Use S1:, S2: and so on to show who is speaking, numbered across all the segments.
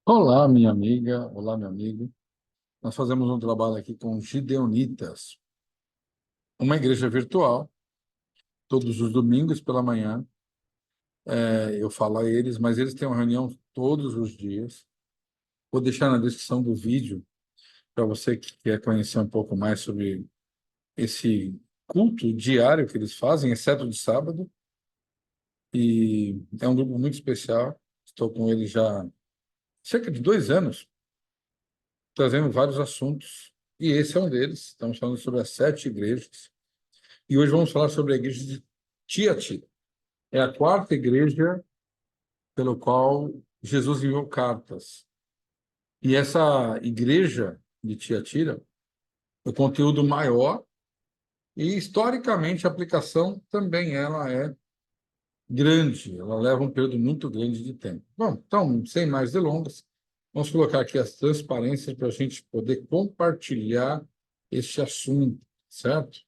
S1: Olá, minha amiga. Olá, meu amigo. Nós fazemos um trabalho aqui com os Gideonitas, uma igreja virtual, todos os domingos pela manhã. Eu falo a eles, mas eles têm uma reunião todos os dias. Vou deixar na descrição do vídeo para você que quer conhecer um pouco mais sobre esse culto diário que eles fazem, exceto de sábado. E é um grupo muito especial. Estou com eles já há cerca de 2 anos, trazendo vários assuntos. E esse é um deles. Estamos falando sobre as 7 igrejas. E hoje vamos falar sobre a igreja de Tiatira. É a quarta igreja pelo qual Jesus enviou cartas. E essa igreja de Tiatira, o conteúdo maior e historicamente a aplicação também ela é grande, ela leva um período muito grande de tempo. Bom, então, sem mais delongas, vamos colocar aqui as transparências para a gente poder compartilhar este assunto, certo?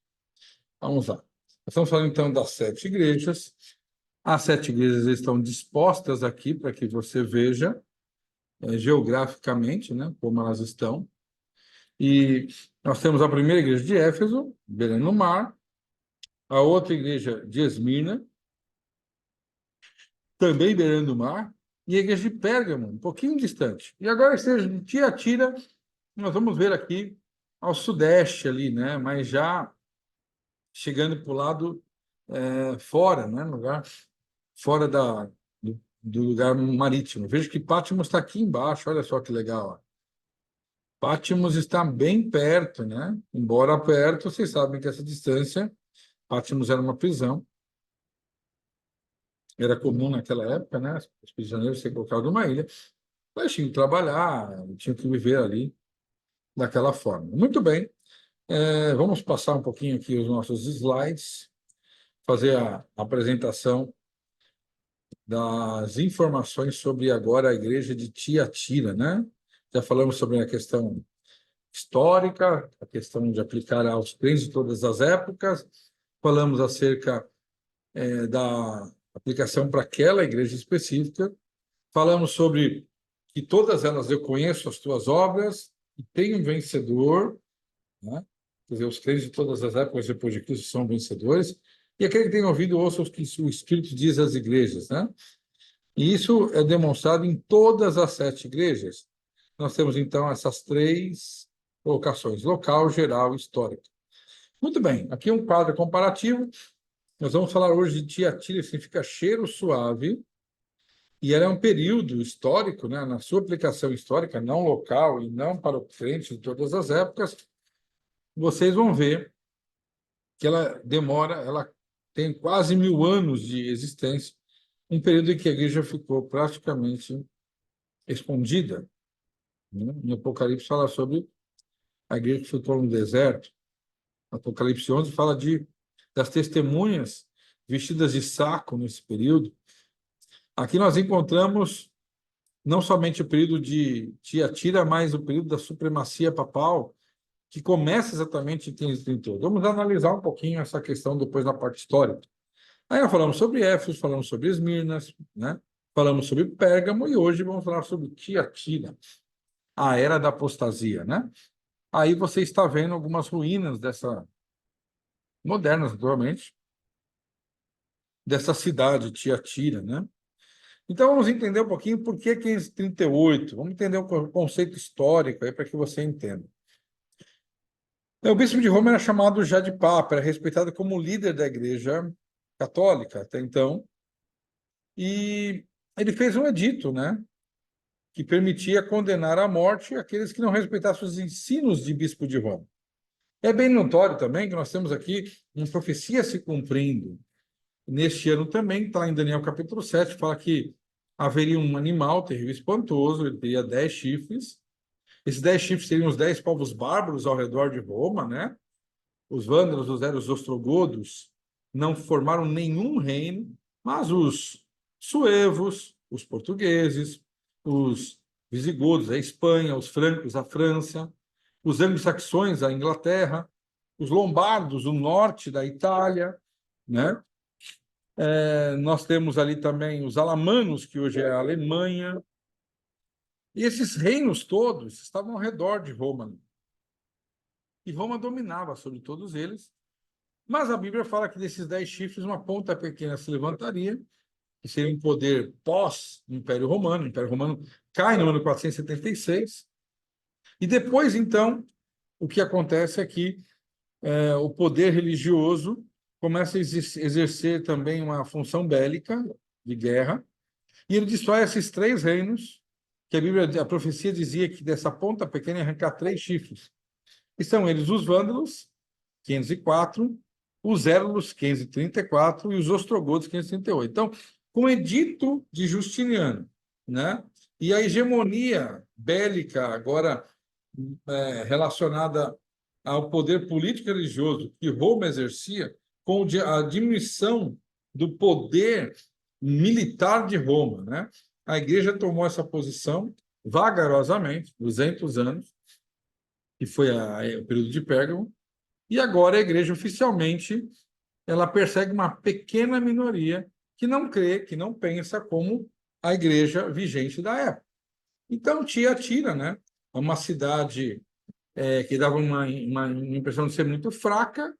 S1: Vamos lá. Estamos falando então das 7 igrejas. As 7 igrejas estão dispostas aqui para que você veja geograficamente, né, como elas estão. E nós temos a primeira igreja de Éfeso, beirando no mar, a outra igreja de Esmirna, também beirando o mar, e a igreja de Pérgamo, um pouquinho distante. E agora a igreja de Tiatira, nós vamos ver aqui ao sudeste ali, né, mas já chegando para o lado fora, né, lugar fora do lugar marítimo. Veja que Patmos está aqui embaixo, olha só que legal. Ó. Patmos está bem perto, né? Embora perto, vocês sabem que essa distância, Patmos era uma prisão, era comum naquela época, né? Os prisioneiros serem colocados numa ilha, mas tinham que trabalhar, tinham que viver ali daquela forma. Muito bem, vamos passar um pouquinho aqui os nossos slides, fazer a apresentação das informações sobre agora a igreja de Tiatira, né? Já falamos sobre a questão histórica, a questão de aplicar aos crentes de todas as épocas, falamos acerca da aplicação para aquela igreja específica, falamos sobre que todas elas eu conheço as tuas obras e tenho um vencedor, né? Quer dizer, os crentes de todas as épocas depois de Cristo são vencedores, e aquele que tem ouvido ouça o que o Espírito diz às igrejas, né? E isso é demonstrado em todas as 7 igrejas. Nós temos, então, essas 3 colocações: local, geral e histórica. Muito bem, aqui um quadro comparativo. Nós vamos falar hoje de Tiatira, que significa cheiro suave, e ela é um período histórico, né, na sua aplicação histórica, não local e não para o crente de todas as épocas. Vocês vão ver que ela tem quase 1000 anos de existência, um período em que a igreja ficou praticamente escondida, né? Em Apocalipse fala sobre a igreja que ficou no deserto. Apocalipse 11 fala das testemunhas vestidas de saco nesse período. Aqui nós encontramos não somente o período de Tiatira, mas o período da supremacia papal, que começa exatamente em 538. Vamos analisar um pouquinho essa questão depois na parte histórica. Aí nós falamos sobre Éfeso, falamos sobre Esmirna, né? Falamos sobre Pérgamo e hoje vamos falar sobre Tiatira, a era da apostasia, né? Aí você está vendo algumas ruínas modernas, naturalmente, dessa cidade, Tiatira, né? Então, vamos entender um pouquinho por que 538. Vamos entender o conceito histórico aí para que você entenda. O bispo de Roma era chamado já de Papa, era respeitado como líder da Igreja Católica até então, e ele fez um edito, né, que permitia condenar à morte aqueles que não respeitassem os ensinos de bispo de Roma. É bem notório também que nós temos aqui uma profecia se cumprindo. Neste ano também, está em Daniel capítulo 7, fala que haveria um animal terrível, espantoso, ele teria 10 chifres. Esses 10 chifres seriam os 10 povos bárbaros ao redor de Roma, né? Os vândalos, os eros ostrogodos, não formaram nenhum reino, mas os suevos, os portugueses, os visigodos, a Espanha, os francos, a França, os anglo-saxões, a Inglaterra, os lombardos, o norte da Itália, né? Nós temos ali também os alamanos, que hoje é a Alemanha, E esses reinos todos estavam ao redor de Roma. E Roma dominava sobre todos eles. Mas a Bíblia fala que desses 10 chifres, uma ponta pequena se levantaria, que seria um poder pós-Império Romano. O Império Romano cai no ano 476. E depois, então, o que acontece é que o poder religioso começa a exercer também uma função bélica, de guerra, e ele destrói esses 3 reinos, que a profecia dizia que dessa ponta pequena ia arrancar 3 chifres. E são eles os vândalos, 504, os érulos, 534, e os ostrogodos, 538. Então, com o edito de Justiniano, né? E a hegemonia bélica agora relacionada ao poder político e religioso que Roma exercia, com a diminuição do poder militar de Roma, né? A igreja tomou essa posição vagarosamente, 200 anos, que foi o período de Pérgamo, e agora a igreja oficialmente ela persegue uma pequena minoria que não crê, que não pensa como a igreja vigente da época. Então, Tiatira, né, é uma cidade que dava uma impressão de ser muito fraca,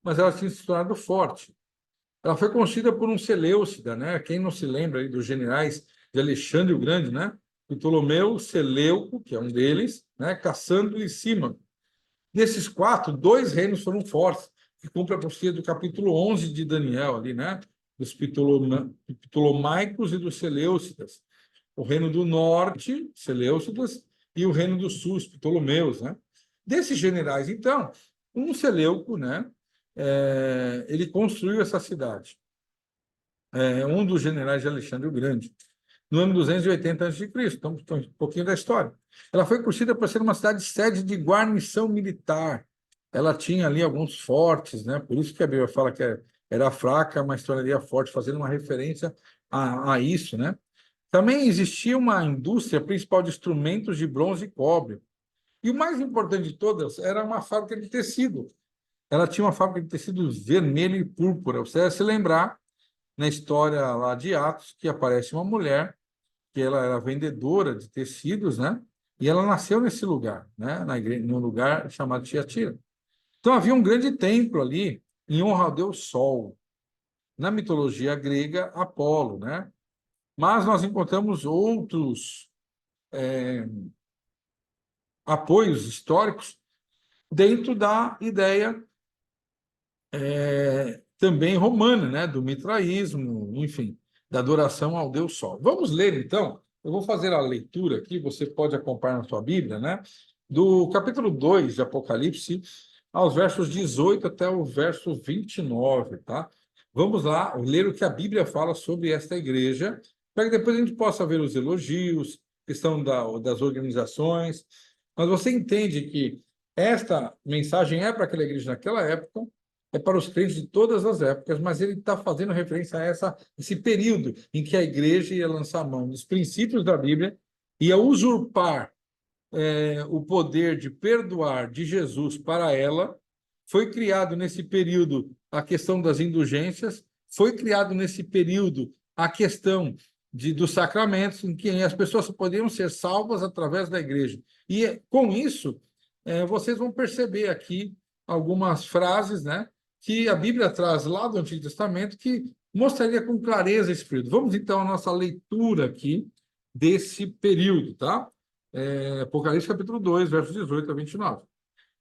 S1: mas ela tinha se tornado forte. Ela foi construída por um Seleucida, né? Quem não se lembra aí dos generais de Alexandre o Grande, né? Ptolomeu, Seleuco, que é um deles, né? Cassandro e Címaco. Desses 4, 2 reinos foram fortes, que cumpre a profecia do capítulo 11 de Daniel, ali, né? Dos Ptolomaicos e dos Seleucidas. O reino do norte, Seleucidas, e o reino do sul, os Ptolomeus, né? Desses generais, então, um Seleuco, né? Ele construiu essa cidade. Um dos generais de Alexandre o Grande, no ano 280 a.C. Então, um pouquinho da história. Ela foi construída para ser uma cidade sede de guarnição militar. Ela tinha ali alguns fortes, né? Por isso que a Bíblia fala que era fraca, mas tornaria forte, fazendo uma referência a isso, né? Também existia uma indústria principal de instrumentos de bronze e cobre. E o mais importante de todas era uma fábrica de tecido. Ela tinha uma fábrica de tecido vermelho e púrpura. Você deve se lembrar, na história lá de Atos, que aparece uma mulher que ela era vendedora de tecidos, né? E ela nasceu nesse lugar, né? Num lugar chamado Tiatira. Então havia um grande templo ali em honra ao deus Sol. Na mitologia grega, Apolo, né? Mas nós encontramos outros apoios históricos dentro da ideia também romana, né? Do mitraísmo, enfim, da adoração ao deus Sol. Vamos ler, então. Eu vou fazer a leitura aqui, você pode acompanhar na sua Bíblia, né? Do capítulo 2 de Apocalipse, aos versos 18 até o verso 29, tá? Vamos lá ler o que a Bíblia fala sobre esta igreja, para que depois a gente possa ver os elogios, questão das organizações. Mas você entende que esta mensagem é para aquela igreja naquela época, é para os crentes de todas as épocas, mas ele está fazendo referência a esse período em que a igreja ia lançar mão dos princípios da Bíblia, ia usurpar o poder de perdoar de Jesus para ela. Foi criado nesse período a questão das indulgências, foi criado nesse período a questão dos sacramentos, em que as pessoas podiam ser salvas através da igreja. E com isso, vocês vão perceber aqui algumas frases, né, que a Bíblia traz lá do Antigo Testamento que mostraria com clareza esse período. Vamos então à nossa leitura aqui desse período, tá? Apocalipse capítulo 2, versos 18 a 29.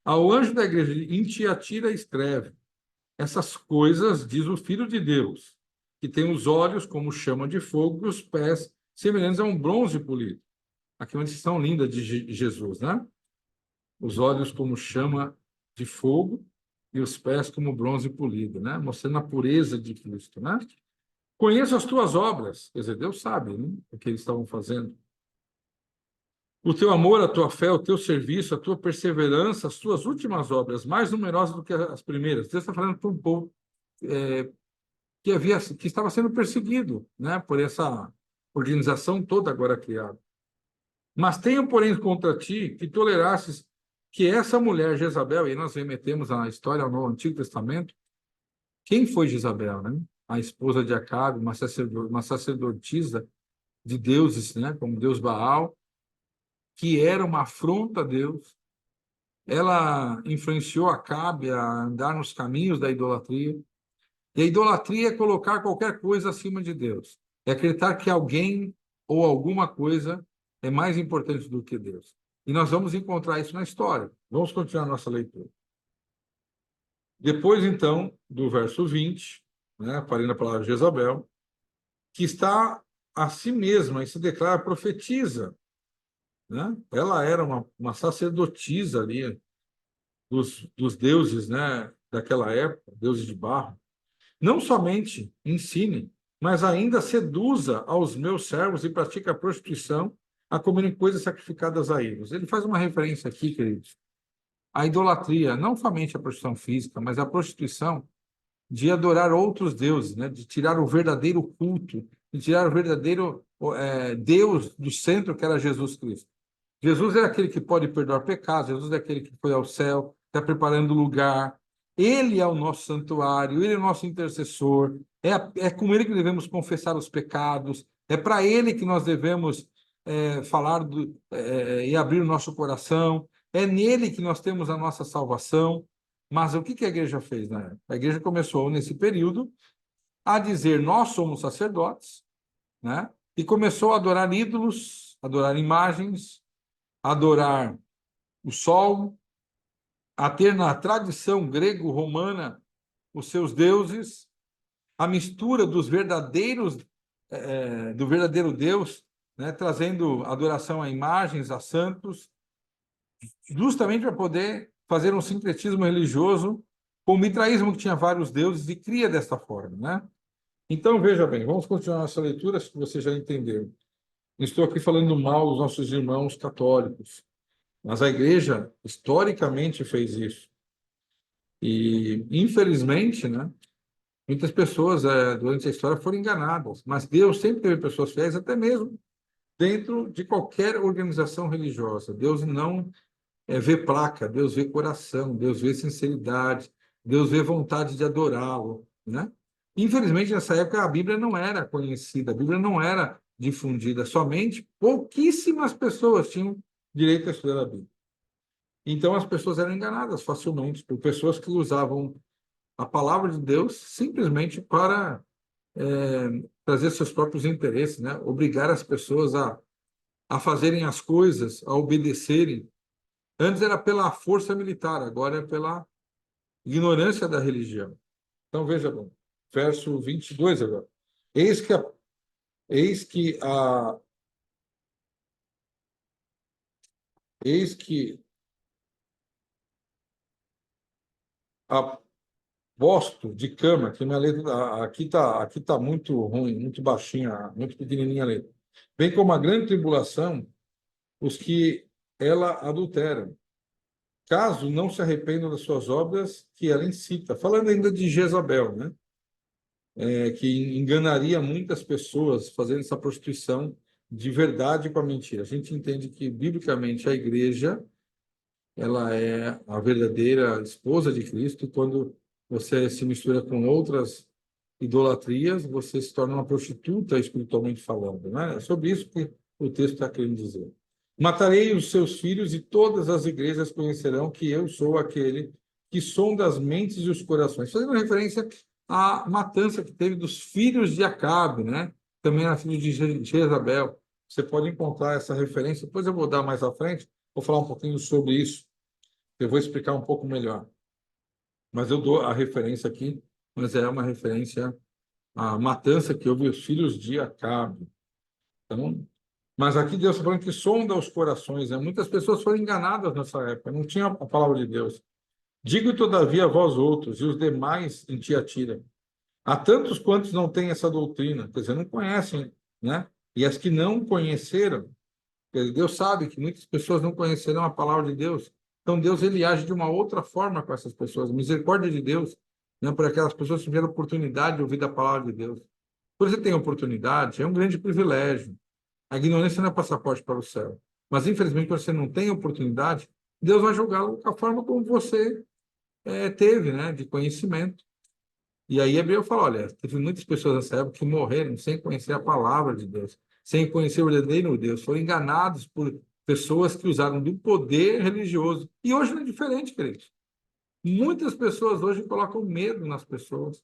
S1: Ao anjo da igreja em Tiatira escreve: essas coisas diz o Filho de Deus, que tem os olhos como chama de fogo e os pés semelhantes a um bronze polido. Aqui é uma descrição linda de Jesus, né? Os olhos como chama de fogo e os pés como bronze polido, né? Mostrando a pureza de Cristo, né? Conheço as tuas obras, quer dizer, Deus sabe, né, o que eles estavam fazendo. O teu amor, a tua fé, o teu serviço, a tua perseverança, as tuas últimas obras, mais numerosas do que as primeiras. Deus está falando para um povo que estava sendo perseguido, né, por essa organização toda agora criada. Mas tenho, porém, contra ti que tolerasses que essa mulher, Jezabel, e nós remetemos a história no Antigo Testamento, quem foi Jezabel, né? A esposa de Acabe, uma sacerdotisa de deuses, né, como Deus Baal, que era uma afronta a Deus. Ela influenciou Acabe a andar nos caminhos da idolatria. E a idolatria é colocar qualquer coisa acima de Deus. É acreditar que alguém ou alguma coisa é mais importante do que Deus. E nós vamos encontrar isso na história. Vamos continuar nossa leitura. Depois, então, do verso 20, né, aparece a palavra de Jezabel, que está a si mesma e se declara profetiza, né? Ela era uma sacerdotisa ali dos deuses, né, daquela época, deuses de barro. Não somente ensine, mas ainda seduza aos meus servos e pratique a prostituição, a comerem coisas sacrificadas a ídolos. Ele faz uma referência aqui, queridos, à idolatria, não somente a prostituição física, mas a prostituição de adorar outros deuses, né? De tirar o verdadeiro culto, de tirar o verdadeiro Deus do centro, que era Jesus Cristo. Jesus é aquele que pode perdoar pecados, Jesus é aquele que foi ao céu, está preparando o lugar. Ele é o nosso santuário, ele é o nosso intercessor. É com ele que devemos confessar os pecados, é para ele que nós devemos falar e abrir o nosso coração, é nele que nós temos a nossa salvação. Mas o que a igreja fez na época? A igreja começou, nesse período, a dizer: nós somos sacerdotes, né? E começou a adorar ídolos, adorar imagens, adorar o sol, a ter na tradição grego-romana os seus deuses, a mistura dos verdadeiros, do verdadeiro Deus, né, trazendo adoração a imagens, a santos, justamente para poder fazer um sincretismo religioso com o mitraísmo, que tinha vários deuses e cria desta forma, né? Então, veja bem, vamos continuar nossa leitura, se você já entendeu. Estou aqui falando mal dos nossos irmãos católicos, mas a igreja historicamente fez isso. E, infelizmente, né, muitas pessoas durante a história foram enganadas, mas Deus sempre teve pessoas fiéis, até mesmo dentro de qualquer organização religiosa. Deus não vê placa, Deus vê coração, Deus vê sinceridade, Deus vê vontade de adorá-lo, né? Infelizmente, nessa época, a Bíblia não era conhecida, a Bíblia não era difundida, somente pouquíssimas pessoas tinham direito a estudar a Bíblia. Então, as pessoas eram enganadas facilmente por pessoas que usavam a palavra de Deus simplesmente para trazer seus próprios interesses, né? Obrigar as pessoas a fazerem as coisas, a obedecerem. Antes era pela força militar, agora é pela ignorância da religião. Então, veja bem, verso 22 agora. Eis que a, eis que a, eis que a posto de cama, que minha letra aqui tá muito ruim, muito baixinha, muito pequenininha a letra. Bem como a grande tribulação, os que ela adultera, caso não se arrependam das suas obras que ela incita. Falando ainda de Jezabel, né? Que enganaria muitas pessoas fazendo essa prostituição de verdade com a mentira. A gente entende que, biblicamente, a igreja ela é a verdadeira esposa de Cristo. Quando você se mistura com outras idolatrias, você se torna uma prostituta espiritualmente falando, né? É sobre isso que o texto está querendo dizer. Matarei os seus filhos e todas as igrejas conhecerão que eu sou aquele que sonda as mentes e os corações. Fazendo referência à matança que teve dos filhos de Acabe, né? Também a filha de Jezabel. Você pode encontrar essa referência. Depois eu vou dar mais à frente, vou falar um pouquinho sobre isso. Eu vou explicar um pouco melhor. Mas eu dou a referência aqui, mas é uma referência à matança que houve os filhos de Acabe. Então, mas aqui Deus está falando que sonda os corações, né? Muitas pessoas foram enganadas nessa época, não tinha a palavra de Deus. Digo, todavia, a vós outros, e os demais em Tiatira. Há tantos quantos não têm essa doutrina, quer dizer, não conhecem, né? E as que não conheceram, quer dizer, Deus sabe que muitas pessoas não conhecerão a palavra de Deus. Então, Deus ele age de uma outra forma com essas pessoas. Misericórdia de Deus, né? Por aquelas pessoas que tiveram oportunidade de ouvir a palavra de Deus. Por você tem oportunidade, é um grande privilégio. A ignorância não é passaporte para o céu. Mas, infelizmente, quando você não tem oportunidade, Deus vai julgá-lo da forma como você teve, né? De conhecimento. E aí Hebreu fala, olha, teve muitas pessoas nessa época que morreram sem conhecer a palavra de Deus, sem conhecer o verdadeiro Deus, foram enganados por pessoas que usaram do poder religioso. E hoje não é diferente, queridos. Muitas pessoas hoje colocam medo nas pessoas.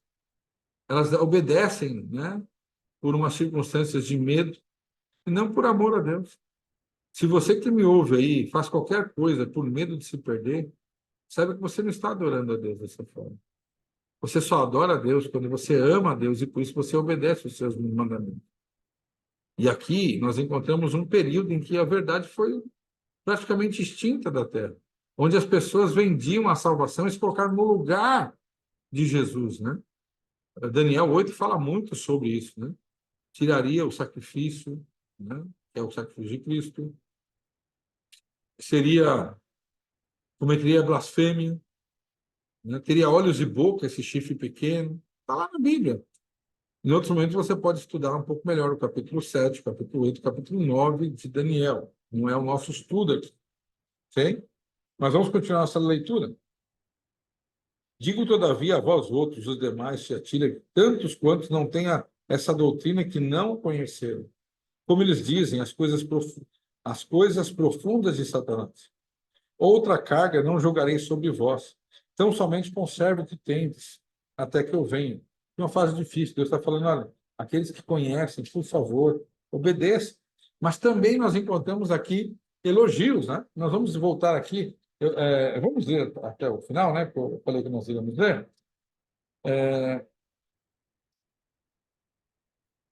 S1: Elas obedecem, né, por umas circunstâncias de medo, e não por amor a Deus. Se você que me ouve aí faz qualquer coisa por medo de se perder, saiba que você não está adorando a Deus dessa forma. Você só adora a Deus quando você ama a Deus e por isso você obedece os seus mandamentos. E aqui nós encontramos um período em que a verdade foi praticamente extinta da terra, onde as pessoas vendiam a salvação e se colocaram no lugar de Jesus, né? Daniel 8 fala muito sobre isso, né? Tiraria o sacrifício, né? Que é o sacrifício de Cristo, seria cometeria blasfêmia, né? Teria olhos e boca, esse chifre pequeno, está lá na Bíblia. Em outros momentos você pode estudar um pouco melhor o capítulo 7, capítulo 8, capítulo 9 de Daniel. Não é o nosso estudo aqui, ok? Mas vamos continuar essa leitura. Digo, todavia, a vós outros, os demais, se atira, tantos quantos não tenha essa doutrina que não conheceram. Como eles dizem, as coisas profundas de Satanás. Outra carga não jogarei sobre vós. Então, somente conserve o que tendes, até que eu venha. É uma fase difícil. Deus está falando, olha, aqueles que conhecem, por favor, obedeçam. Mas também nós encontramos aqui elogios, né? Nós vamos voltar aqui, vamos ler até o final, né? Que eu falei que nós íamos ler.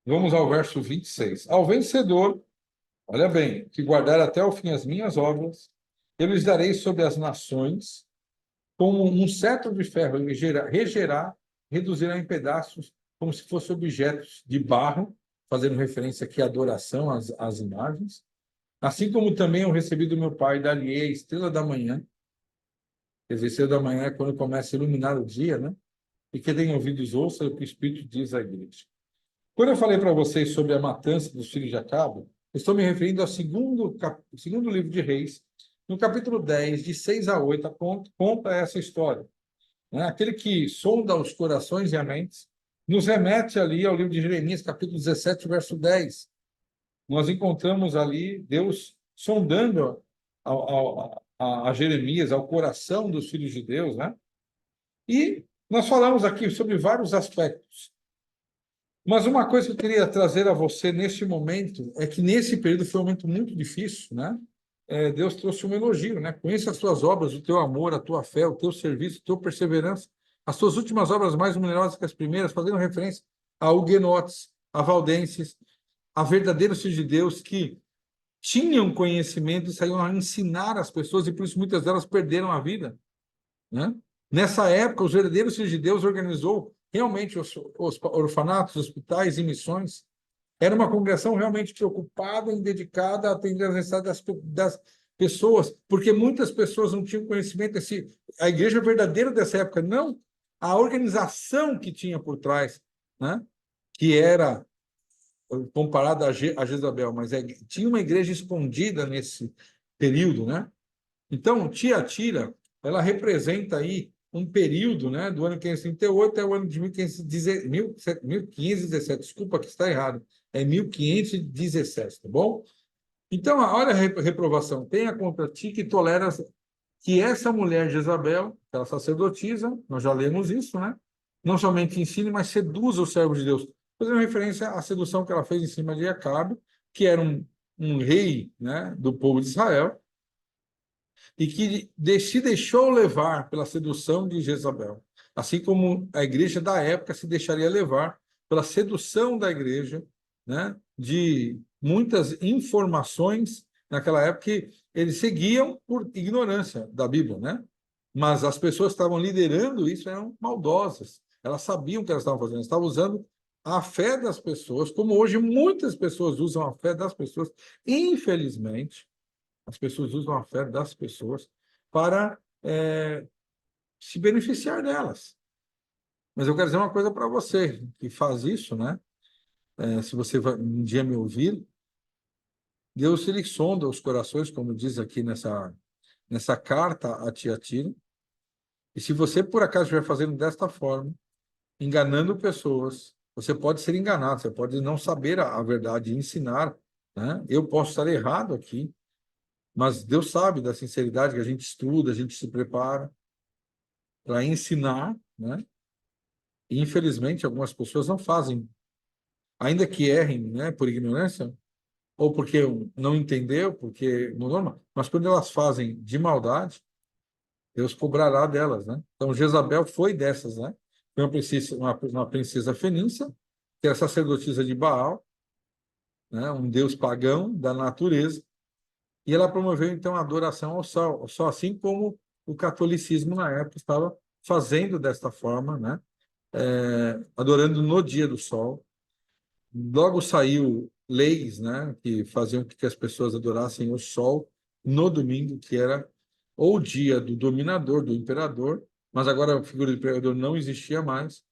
S1: Vamos ao verso 26. Ao vencedor, olha bem, que guardar até o fim as minhas obras, eu lhes darei sobre as nações, como um cetro de ferro, ele regerá, reduzirá em pedaços, como se fossem objetos de barro, fazendo referência aqui à adoração às imagens. Assim como também eu recebi do meu pai, dali a estrela da manhã. Quer dizer, estrela da manhã é quando começa a iluminar o dia, né? E quem tem ouvidos ouça o que o Espírito diz à igreja. Quando eu falei para vocês sobre a matança dos filhos de Acabe, eu estou me referindo ao segundo livro de Reis, no capítulo 10, de 6 a 8, conta essa história, né? Aquele que sonda os corações e a mente, nos remete ali ao livro de Jeremias, capítulo 17, verso 10. Nós encontramos ali Deus sondando a Jeremias, ao coração dos filhos de Deus, né? E nós falamos aqui sobre vários aspectos. Mas uma coisa que eu queria trazer a você neste momento é que nesse período foi um momento muito difícil, né? Deus trouxe um elogio, né? Conheça as tuas obras, o teu amor, a tua fé, o teu serviço, a tua perseverança, as tuas últimas obras mais numerosas que as primeiras, fazendo referência a huguenotes, a valdenses, a verdadeiros filhos de Deus que tinham conhecimento e saíam a ensinar as pessoas e por isso muitas delas perderam a vida, né? Nessa época, os verdadeiros filhos de Deus organizou realmente os orfanatos, hospitais e missões. Era uma congregação realmente preocupada e dedicada a atender as necessidades das pessoas, porque muitas pessoas não tinham conhecimento. A igreja verdadeira dessa época, não a organização que tinha por trás, né? Que era comparada a Jezabel, mas tinha uma igreja escondida nesse período, né? Então, Tiatira, ela representa aí um período, né, do ano 538 até o ano de 1517. Desculpa que está errado. É 1517, tá bom? Então, olha a reprovação. Tenha contra ti que toleras que essa mulher Jezabel, ela sacerdotisa, nós já lemos isso, né? Não somente ensine, mas seduza os servos de Deus. Fazendo referência à sedução que ela fez em cima de Acabe, que era um rei, né, do povo de Israel, e que se deixou levar pela sedução de Jezabel, assim como a igreja da época se deixaria levar pela sedução da igreja, né, de muitas informações naquela época que eles seguiam por ignorância da Bíblia, né? Mas as pessoas que estavam liderando isso eram maldosas, elas sabiam o que elas estavam fazendo, elas estavam usando a fé das pessoas, como hoje muitas pessoas usam a fé das pessoas, infelizmente. As pessoas usam a fé das pessoas para se beneficiar delas. Mas eu quero dizer uma coisa para você que faz isso, né? Se você vai um dia me ouvir, Deus ele sonda os corações, como diz aqui nessa carta a Tiatira. E se você por acaso estiver fazendo desta forma, enganando pessoas, você pode ser enganado, você pode não saber a verdade e ensinar, né? Eu posso estar errado aqui, mas Deus sabe da sinceridade que a gente estuda, a gente se prepara para ensinar, né? E, infelizmente, algumas pessoas não fazem, ainda que errem, né, por ignorância, ou porque não entendeu, porque não normal, mas quando elas fazem de maldade, Deus cobrará delas, né? Então, Jezabel foi dessas, né? Foi uma princesa fenícia, que era sacerdotisa de Baal, né? Um deus pagão da natureza, e ela promoveu, então, a adoração ao sol, só assim como o catolicismo, na época, estava fazendo desta forma, né? Adorando no dia do sol. Logo saiu leis, né, que faziam com que as pessoas adorassem o sol no domingo, que era ou o dia do dominador, do imperador, mas agora a figura do imperador não existia mais.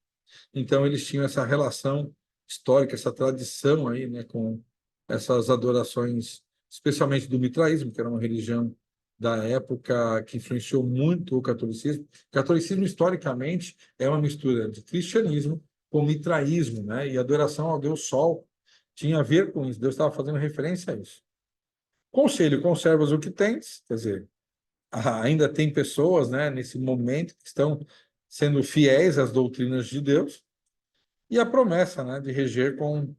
S1: Então eles tinham essa relação histórica, essa tradição aí, né, com essas adorações, especialmente do mitraísmo, que era uma religião da época que influenciou muito o catolicismo. O catolicismo, historicamente, é uma mistura de cristianismo com mitraísmo, né? E adoração ao Deus Sol tinha a ver com isso. Deus estava fazendo referência a isso. Conselho, conservas o que tens, quer dizer, ainda tem pessoas, né, nesse momento que estão sendo fiéis às doutrinas de Deus, e a promessa, né, de reger com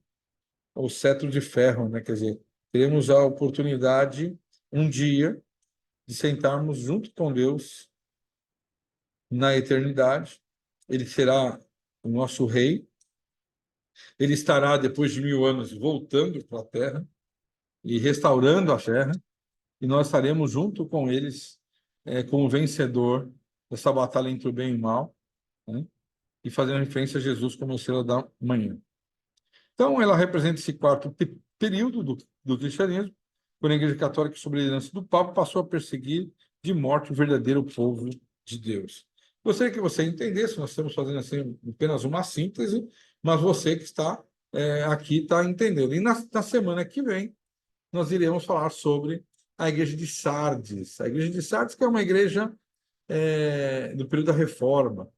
S1: o cetro de ferro, né? Quer dizer, teremos a oportunidade um dia de sentarmos junto com Deus na eternidade. Ele será o nosso rei. Ele estará, depois de 1000 anos, voltando para a terra e restaurando a terra, e nós estaremos junto com eles, como vencedor dessa batalha entre o bem e o mal, né? E fazendo referência a Jesus como estrela da manhã. Então, ela representa esse quarto período do cristianismo, quando a Igreja Católica, sob a liderança do Papa, passou a perseguir de morte o verdadeiro povo de Deus. Gostaria que você entendesse, nós estamos fazendo assim apenas uma síntese, mas você que está aqui está entendendo. E na semana que vem, nós iremos falar sobre a Igreja de Sardes. A Igreja de Sardes, que é uma igreja do período da Reforma.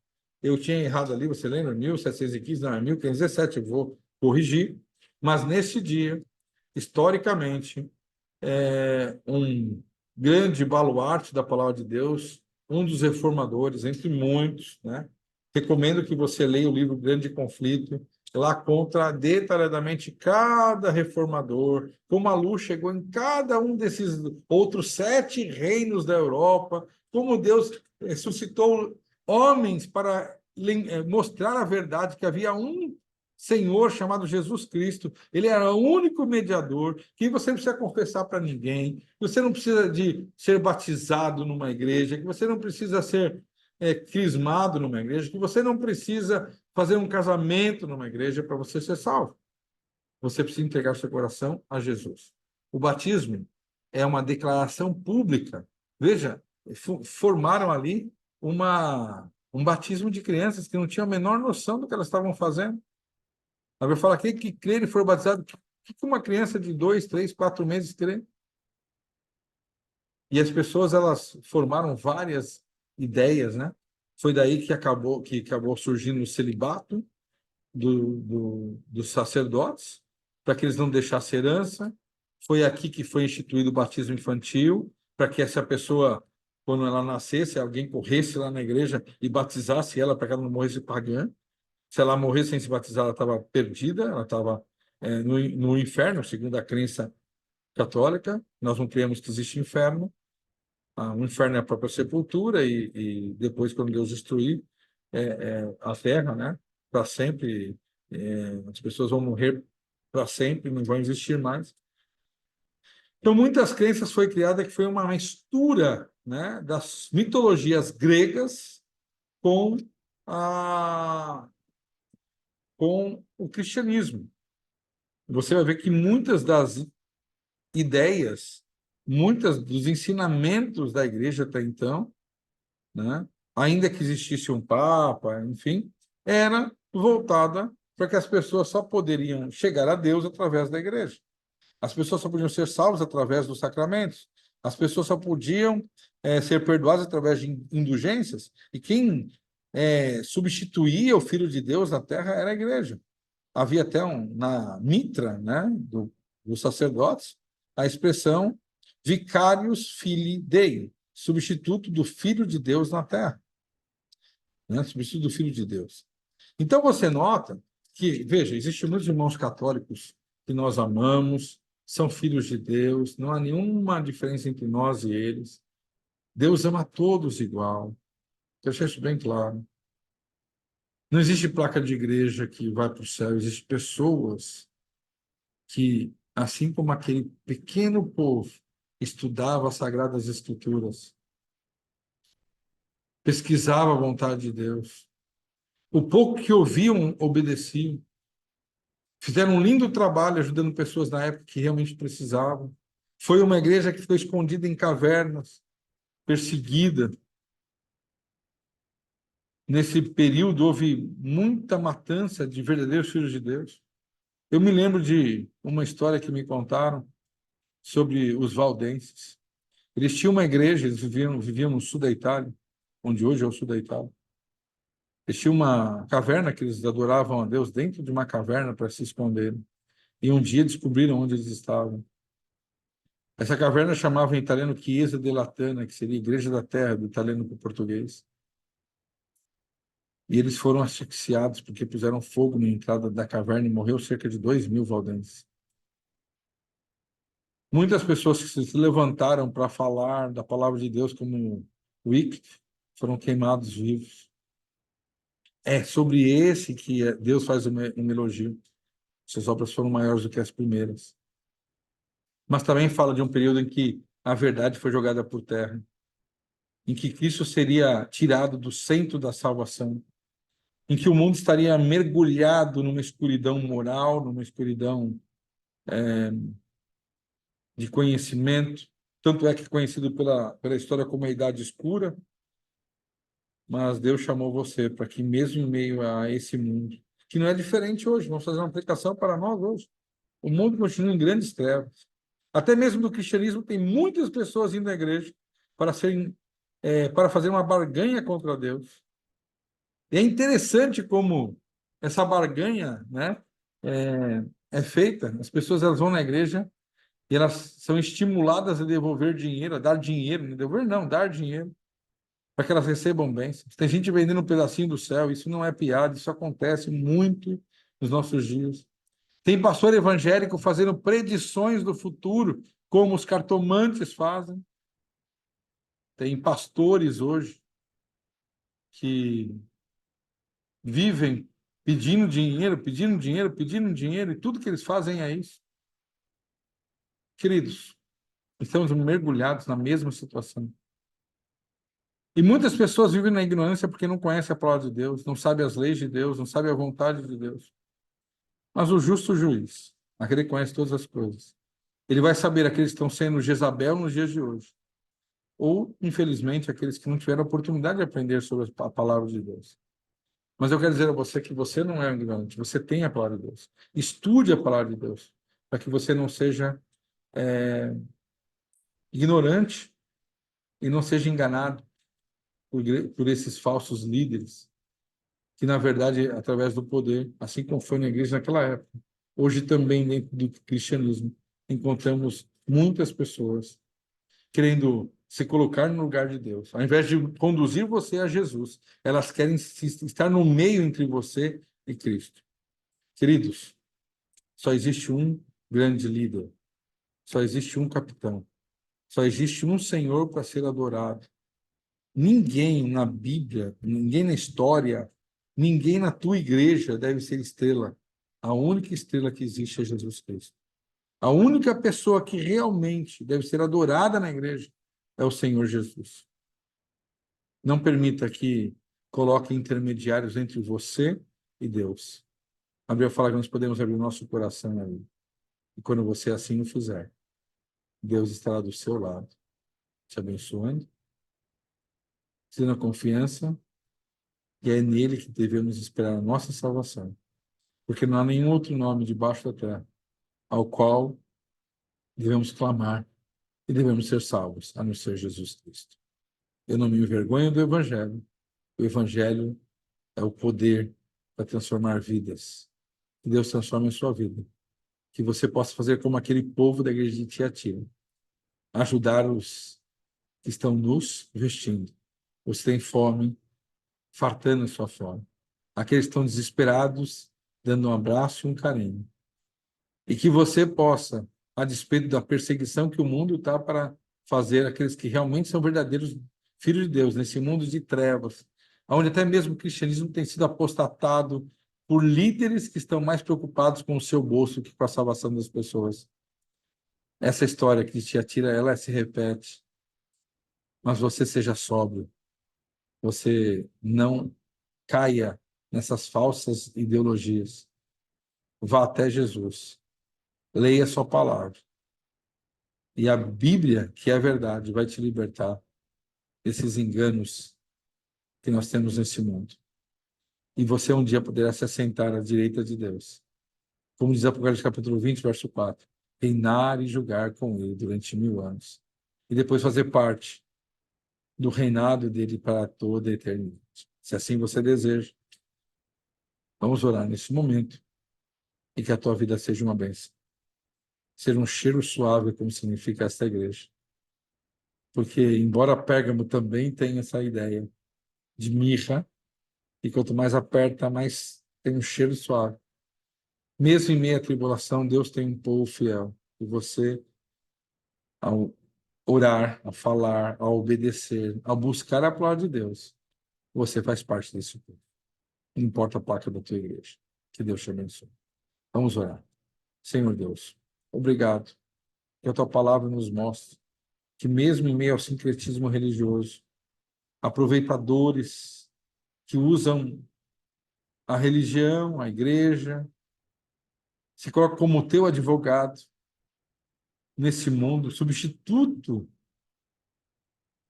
S1: Eu tinha errado ali, você lembra? 1715, não, é 1517, eu vou corrigir. Mas nesse dia, historicamente, um grande baluarte da palavra de Deus, um dos reformadores, entre muitos, né? Recomendo que você leia o livro Grande Conflito. Lá conta detalhadamente cada reformador, como a luz chegou em cada um desses outros 7 reinos da Europa, como Deus suscitou homens para mostrar a verdade que havia um Senhor chamado Jesus Cristo. Ele era o único mediador, que você não precisa confessar para ninguém, que você não precisa de ser batizado numa igreja, que você não precisa ser crismado numa igreja, que você não precisa fazer um casamento numa igreja para você ser salvo. Você precisa entregar seu coração a Jesus. O batismo é uma declaração pública. Veja, formaram ali um batismo de crianças que não tinham a menor noção do que elas estavam fazendo. A Bíblia fala que crer e for batizado, que uma criança de 2, 3, 4 meses crê? E as pessoas, elas formaram várias ideias, né? Foi daí que acabou surgindo o celibato dos sacerdotes, para que eles não deixassem herança. Foi aqui que foi instituído o batismo infantil, para que essa pessoa, quando ela nascesse, alguém corresse lá na igreja e batizasse ela, para que ela não morresse pagã. Se ela morresse sem se batizar, ela estava perdida, ela estava no inferno, segundo a crença católica. Nós não cremos que existe inferno. O inferno é a própria sepultura, e depois, quando Deus destruir a terra, né, para sempre, as pessoas vão morrer para sempre, não vão existir mais. Então, muitas crenças foi criada que foi uma mistura, né, das mitologias gregas com a com o cristianismo. Você vai ver que muitas das ideias, muitos dos ensinamentos da igreja até então, né, ainda que existisse um papa, enfim, era voltada para que as pessoas só poderiam chegar a Deus através da igreja. As pessoas só podiam ser salvas através dos sacramentos. As pessoas só podiam ser perdoadas através de indulgências. E quem substituía o Filho de Deus na terra era a igreja. Havia até na mitra, né, dos sacerdotes, a expressão Vicarius Filii Dei, substituto do Filho de Deus na Terra, né? Substituto do Filho de Deus. Então você nota que, veja, existem muitos irmãos católicos que nós amamos, são filhos de Deus, não há nenhuma diferença entre nós e eles. Deus ama todos igual. Deixa isso bem claro. Não existe placa de igreja que vai para o céu, existem pessoas que, assim como aquele pequeno povo estudava as Sagradas Escrituras, pesquisava a vontade de Deus, o pouco que ouviam, obedeciam, fizeram um lindo trabalho ajudando pessoas na época que realmente precisavam. Foi uma igreja que ficou escondida em cavernas, perseguida. Nesse período houve muita matança de verdadeiros filhos de Deus. Eu me lembro de uma história que me contaram sobre os valdenses. Eles tinham uma igreja, eles viviam no sul da Itália, onde hoje é o sul da Itália. Eles tinham uma caverna que eles adoravam a Deus dentro de uma caverna para se esconderem. E um dia descobriram onde eles estavam. Essa caverna chamava em italiano Chiesa della Tana, que seria Igreja da Terra, do italiano para o português. E eles foram asfixiados porque puseram fogo na entrada da caverna e morreu cerca de 2.000 valdenses. Muitas pessoas que se levantaram para falar da palavra de Deus, como Wycliffe, foram queimados vivos. É sobre esse que Deus faz um elogio. Suas obras foram maiores do que as primeiras. Mas também fala de um período em que a verdade foi jogada por terra, em que Cristo seria tirado do centro da salvação, em que o mundo estaria mergulhado numa escuridão moral, numa escuridão de conhecimento, tanto é que é conhecido pela história como a Idade Escura, mas Deus chamou você para que mesmo em meio a esse mundo, que não é diferente hoje, vamos fazer uma aplicação para nós hoje, o mundo continua em grandes trevas. Até mesmo no cristianismo tem muitas pessoas indo à igreja para para fazer uma barganha contra Deus. E é interessante como essa barganha, né, é feita. As pessoas elas vão na igreja e elas são estimuladas a devolver dinheiro, a dar dinheiro, não devolver não, dar dinheiro, para que elas recebam bênçãos. Tem gente vendendo um pedacinho do céu, isso não é piada, isso acontece muito nos nossos dias. Tem pastor evangélico fazendo predições do futuro, como os cartomantes fazem. Tem pastores hoje que vivem pedindo dinheiro, pedindo dinheiro, pedindo dinheiro, e tudo que eles fazem é isso. Queridos, estamos mergulhados na mesma situação. E muitas pessoas vivem na ignorância porque não conhecem a palavra de Deus, não sabem as leis de Deus, não sabem a vontade de Deus. Mas o justo juiz, aquele que conhece todas as coisas, ele vai saber aqueles que estão sendo Jezabel nos dias de hoje, ou, infelizmente, aqueles que não tiveram a oportunidade de aprender sobre a palavra de Deus. Mas eu quero dizer a você que você não é um ignorante, você tem a palavra de Deus. Estude a palavra de Deus, para que você não seja ignorante e não seja enganado por esses falsos líderes, que, na verdade, através do poder, assim como foi na igreja naquela época, hoje também dentro do cristianismo, encontramos muitas pessoas querendo se colocar no lugar de Deus. Ao invés de conduzir você a Jesus, elas querem estar no meio entre você e Cristo. Queridos, só existe um grande líder, só existe um capitão, só existe um Senhor para ser adorado. Ninguém na Bíblia, ninguém na história, ninguém na tua igreja deve ser estrela. A única estrela que existe é Jesus Cristo. A única pessoa que realmente deve ser adorada na igreja é o Senhor Jesus. Não permita que coloque intermediários entre você e Deus. A Bíblia fala que nós podemos abrir o nosso coração aí. E quando você assim o fizer, Deus estará do seu lado, te abençoando, tendo a confiança, e é nele que devemos esperar a nossa salvação. Porque não há nenhum outro nome debaixo da terra ao qual devemos clamar e devemos ser salvos, a não ser Jesus Cristo. Eu não me envergonho do Evangelho. O Evangelho é o poder para transformar vidas. Que Deus transforme a sua vida. Que você possa fazer como aquele povo da igreja de Tiatira. ajudar os que estão nus vestindo, os que têm fome, fartando a sua fome, aqueles que estão desesperados, dando um abraço e um carinho. E que você possa, a despeito da perseguição que o mundo está para fazer, aqueles que realmente são verdadeiros filhos de Deus, nesse mundo de trevas, onde até mesmo o cristianismo tem sido apostatado por líderes que estão mais preocupados com o seu bolso que com a salvação das pessoas. Essa história que te atira, ela se repete, mas você seja sóbrio, você não caia nessas falsas ideologias. Vá até Jesus, leia a sua palavra. E a Bíblia, que é a verdade, vai te libertar desses enganos que nós temos nesse mundo. E você um dia poderá se assentar à direita de Deus. Como diz Apocalipse capítulo 20, verso 4. Reinar e julgar com ele durante 1000 anos. E depois fazer parte do reinado dele para toda a eternidade. Se assim você deseja, vamos orar nesse momento e que a tua vida seja uma bênção. Ser um cheiro suave, como significa esta igreja. Porque, embora Pérgamo também tenha essa ideia de mirra, e quanto mais aperta, mais tem um cheiro suave. Mesmo em meio à tribulação, Deus tem um povo fiel. E você, ao orar, a falar, a obedecer, ao buscar a palavra de Deus, você faz parte desse povo. Não importa a placa da tua igreja. Que Deus te abençoe. Vamos orar. Senhor Deus, obrigado que a tua palavra nos mostra que mesmo em meio ao sincretismo religioso, aproveitadores que usam a religião, a igreja, se coloca como teu advogado nesse mundo, substituto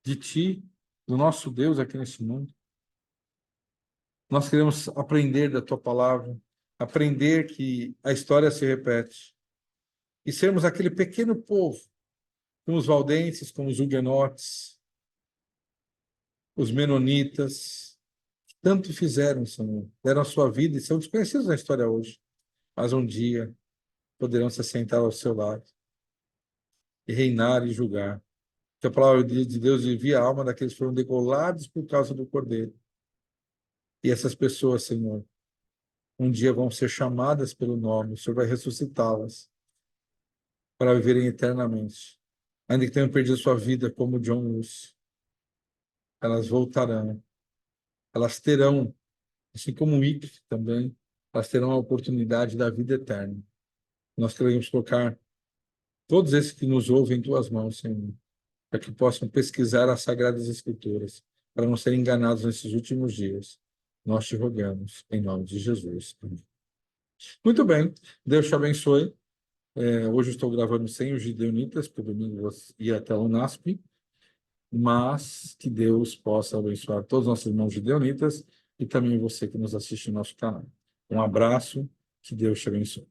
S1: de ti, do nosso Deus aqui nesse mundo. Nós queremos aprender da tua palavra, aprender que a história se repete e sermos aquele pequeno povo, como os valdenses, como os huguenotes, os menonitas, que tanto fizeram, Senhor, deram a sua vida e são desconhecidos na história hoje, mas um dia poderão se assentar ao seu lado e reinar e julgar. Que a palavra de Deus envia a alma daqueles que foram degolados por causa do Cordeiro. E essas pessoas, Senhor, um dia vão ser chamadas pelo nome, o Senhor vai ressuscitá-las para viverem eternamente. Ainda que tenham perdido sua vida como John Lewis, elas voltarão, elas terão, assim como o Wycliffe também, elas terão a oportunidade da vida eterna. Nós queremos colocar todos esses que nos ouvem em tuas mãos, Senhor, para que possam pesquisar as Sagradas Escrituras, para não serem enganados nesses últimos dias. Nós te rogamos, em nome de Jesus. Amém. Muito bem, Deus te abençoe. Hoje eu estou gravando sem os gideonitas, porque domingo eu vou ir até o NASP, mas que Deus possa abençoar todos os nossos irmãos gideonitas e também você que nos assiste no nosso canal. Um abraço, que Deus te abençoe.